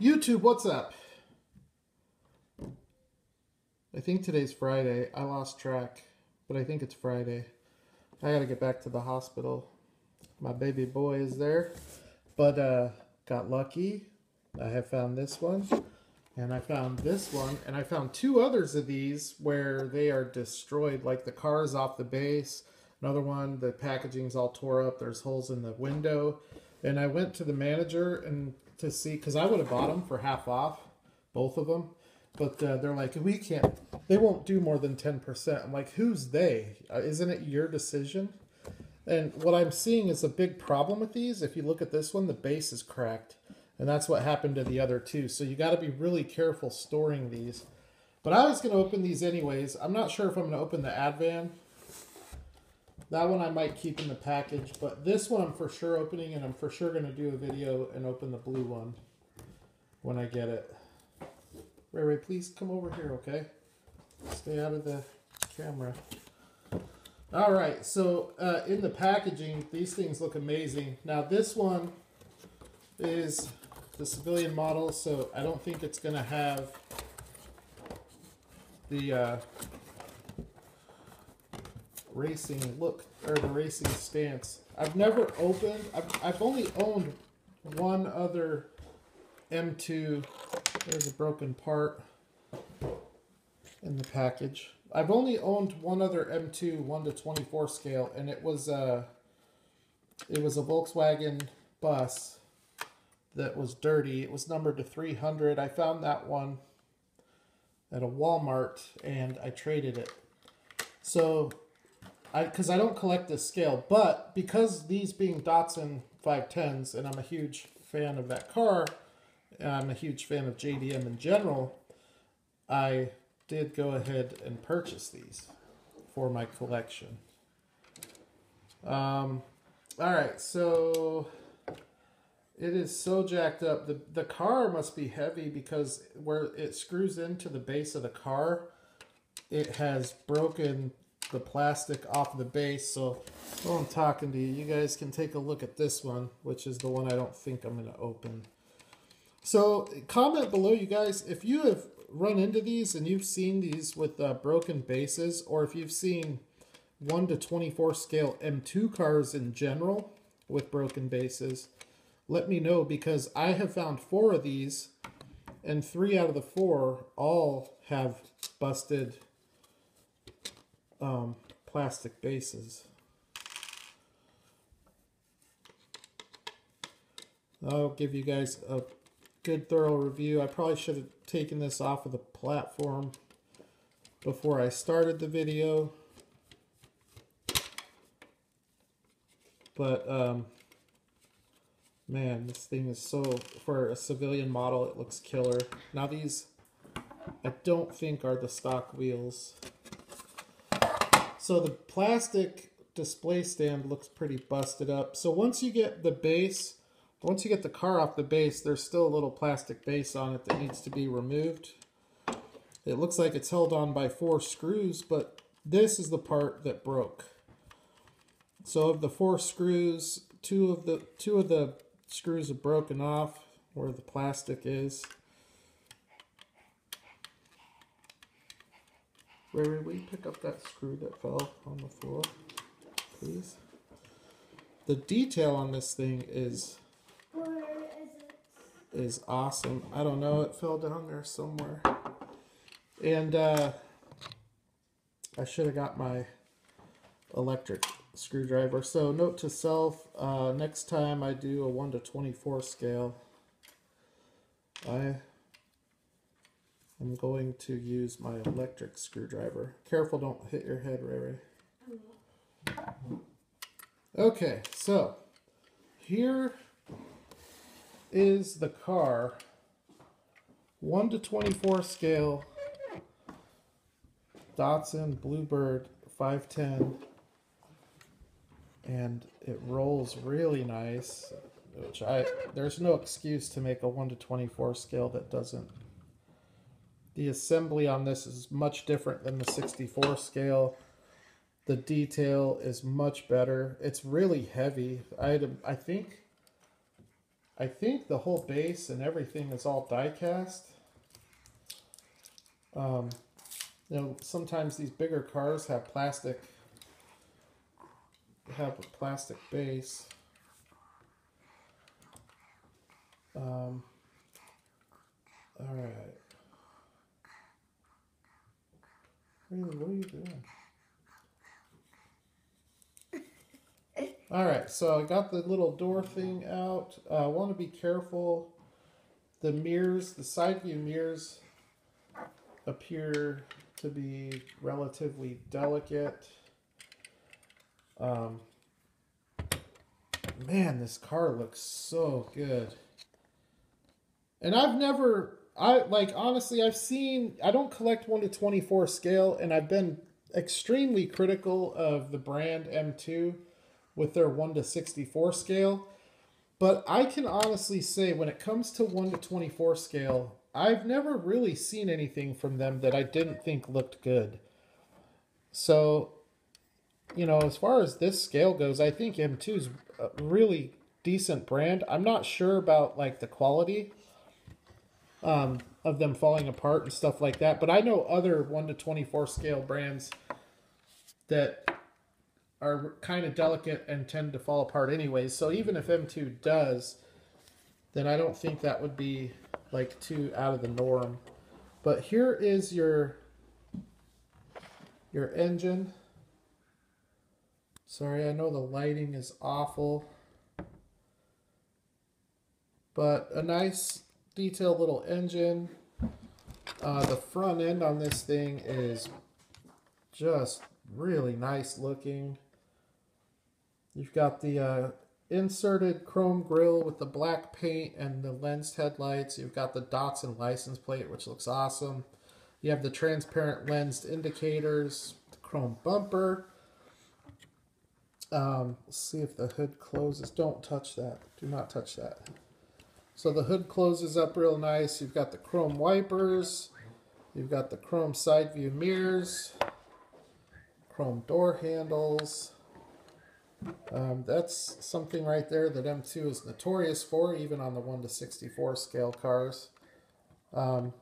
YouTube, what's up? I think today's Friday. I lost track, but I think it's Friday. I gotta get back to the hospital. My baby boy is there, but got lucky. I have found this one, and I found this one, and I found two others of these where they are destroyed, like the car's off the base. Another one, the packaging's all tore up. There's holes in the window. And I went to the manager and to see, because I would have bought them for half off, both of them. But they're like, we can't, they won't do more than 10%. I'm like, who's they? Isn't it your decision? And what I'm seeing is a big problem with these. If you look at this one, the base is cracked. And that's what happened to the other two. So you got to be really careful storing these. But I was going to open these anyways. I'm not sure if I'm going to open the Advan. That one I might keep in the package. But this one I'm for sure opening. And I'm for sure going to do a video and open the blue one when I get it. Ray Ray, please come over here, okay? Stay out of the camera. All right, so in the packaging, these things look amazing. Now this one is the civilian model, so I don't think it's going to have the racing look or the racing stance. I've never opened. I've only owned one other M2. There's a broken part in the package. I've only owned one other M2 1/24 scale, and it was a Volkswagen bus that was dirty. It was numbered to 300. I found that one at a Walmart, and I traded it. So, because I don't collect this scale, but because these being Datsun 510s, and I'm a huge fan of that car, I'm a huge fan of JDM in general, I did go ahead and purchase these for my collection. All right, so it is so jacked up. The car must be heavy because where it screws into the base of the car, it has broken the plastic off the base. So while I'm talking to you, you guys can take a look at this one, which is the one I don't think I'm going to open. So comment below, you guys, if you have run into these and you've seen these with broken bases, or if you've seen 1/24 scale M2 cars in general with broken bases, let me know, because I have found 4 of these, and 3 out of the 4 all have busted plastic bases. I'll give you guys a good thorough review. I probably should have taken this off of the platform before I started the video. But man, this thing is so, for a civilian model, it looks killer. Now these, I don't think are the stock wheels. So the plastic display stand looks pretty busted up. So once you get the base, once you get the car off the base, there's still a little plastic base on it that needs to be removed. It looks like it's held on by 4 screws, but this is the part that broke. So of the 4 screws, two of the screws are broken off where the plastic is. Ray, will you pick up that screw that fell on the floor, please? The detail on this thing is awesome. I don't know, it fell down there somewhere. And I should have got my electric screwdriver. So note to self, next time I do a 1/24 scale, I am going to use my electric screwdriver. Careful, don't hit your head, Ray Ray. Okay, so here is the car, 1/24 scale Datsun Bluebird 510, and it rolls really nice, which there's no excuse to make a 1/24 scale that doesn't. The assembly on this is much different than the 64 scale. The detail is much better. It's really heavy. I I think the whole base and everything is all die cast. You know, sometimes these bigger cars have a plastic base. All right. Really, what are you doing? All right, so I got the little door thing out. I want to be careful. The mirrors, the side view mirrors appear to be relatively delicate. Man, this car looks so good. And honestly, I don't collect 1/24 scale, and I've been extremely critical of the brand M2 with their 1/64 scale. But I can honestly say when it comes to 1/24 scale, I've never really seen anything from them that I didn't think looked good. So, you know, as far as this scale goes, I think M2 is a really decent brand. I'm not sure about like the quality of them falling apart and stuff like that, but I know other 1/24 scale brands that are kind of delicate and tend to fall apart anyways. So even if M2 does, then I don't think that would be like too out of the norm. But here is your engine. Sorry, I know the lighting is awful, but a nice detailed little engine. The front end on this thing is just really nice looking. You've got the inserted chrome grille with the black paint and the lensed headlights. You've got the Datsun license plate, which looks awesome. You have the transparent lensed indicators, the chrome bumper. Let's see if the hood closes. Don't touch that. Do not touch that. So the hood closes up real nice. You've got the chrome wipers. You've got the chrome side view mirrors. Chrome door handles. That's something right there that M2 is notorious for, even on the 1/64 scale cars. But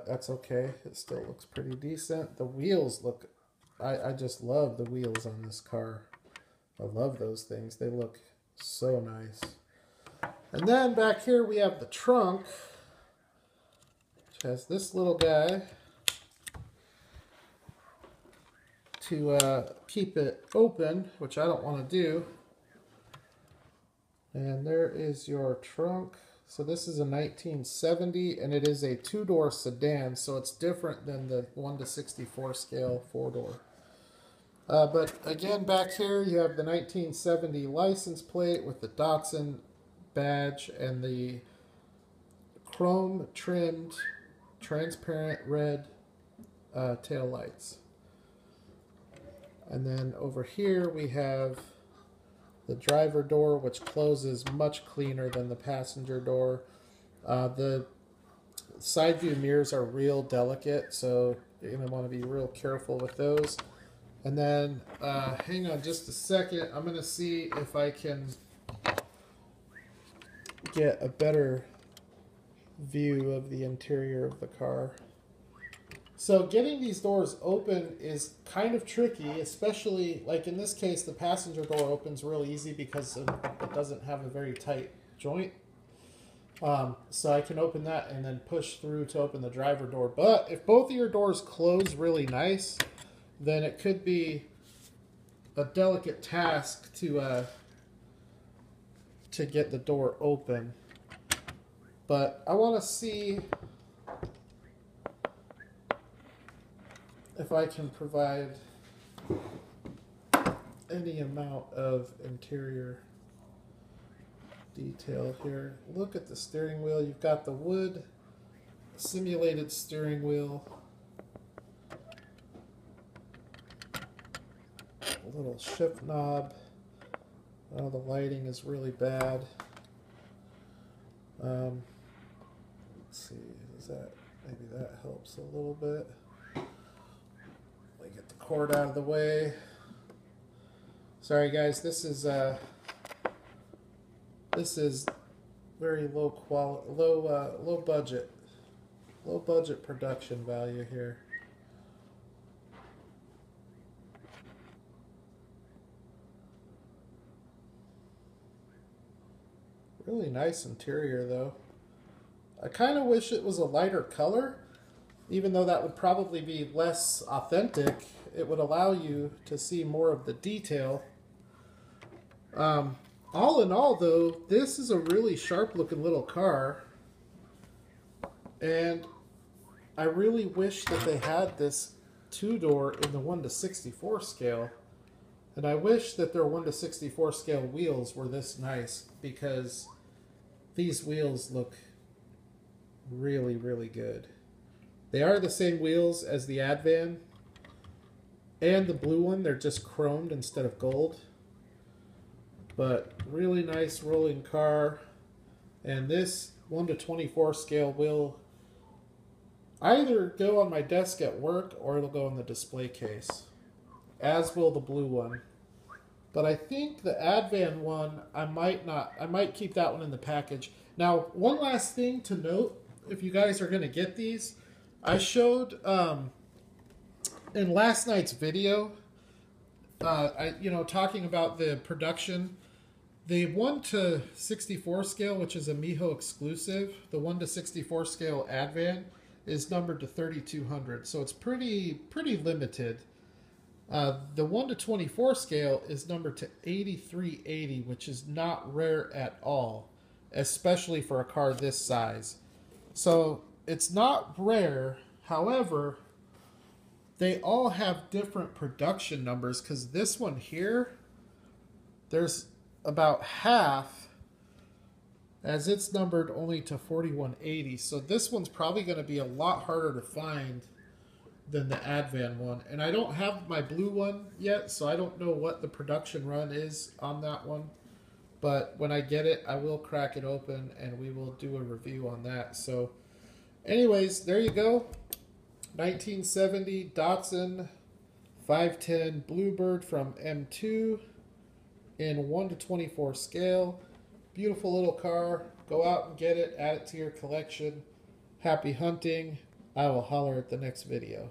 that's okay. It still looks pretty decent. The wheels look... I just love the wheels on this car. I love those things. They look so nice. And then back here we have the trunk, which has this little guy to keep it open, which I don't want to do. And there is your trunk. So this is a 1970, and it is a two-door sedan, so it's different than the 1/64 scale four-door. But again, back here you have the 1970 license plate with the Datsun badge and the chrome trimmed transparent red tail lights. And then over here we have the driver door, which closes much cleaner than the passenger door. The side view mirrors are real delicate, so you're going to want to be real careful with those. And then, hang on just a second, I'm going to see if I can get a better view of the interior of the car. So getting these doors open is kind of tricky, especially like in this case, the passenger door opens real easy because it doesn't have a very tight joint. So I can open that and then push through to open the driver door. But if both of your doors close really nice, then it could be a delicate task to get the door open. But I want to see if I can provide any amount of interior detail here. Look at the steering wheel. You've got the wood simulated steering wheel. A little shift knob. Oh, the lighting is really bad. Let's see, maybe that helps a little bit. Get the cord out of the way. Sorry guys, this is This is very low quality, low budget production value here. Really nice interior though. I kind of wish it was a lighter color, even though that would probably be less authentic. It would allow you to see more of the detail. All in all though, this is a really sharp looking little car. And I really wish that they had this two-door in the 1:64 scale. And I wish that their 1:64 scale wheels were this nice, because these wheels look really, really good. They are the same wheels as the Advan and the blue one. They're just chromed instead of gold. But really nice rolling car. And this 1:24 scale will either go on my desk at work or it'll go in the display case, as will the blue one. But I think the Advan one, I might keep that one in the package. Now, one last thing to note, if you guys are going to get these, I showed in last night's video, talking about the production. The 1:64 scale, which is a Miho exclusive, the 1:64 scale Advan is numbered to 3200, so it's pretty limited. The 1:24 scale is numbered to 8380, which is not rare at all, especially for a car this size. So it's not rare. However, they all have different production numbers, because this one here, there's about half, as it's numbered only to 4180. So this one's probably going to be a lot harder to find than the Advan one. And I don't have my blue one yet, so I don't know what the production run is on that one. But when I get it, I will crack it open and we will do a review on that. So anyways, there you go. 1970 Datsun 510 Bluebird from M2 in 1:24 scale. Beautiful little car. Go out and get it. Add it to your collection. Happy hunting. I will holler at the next video.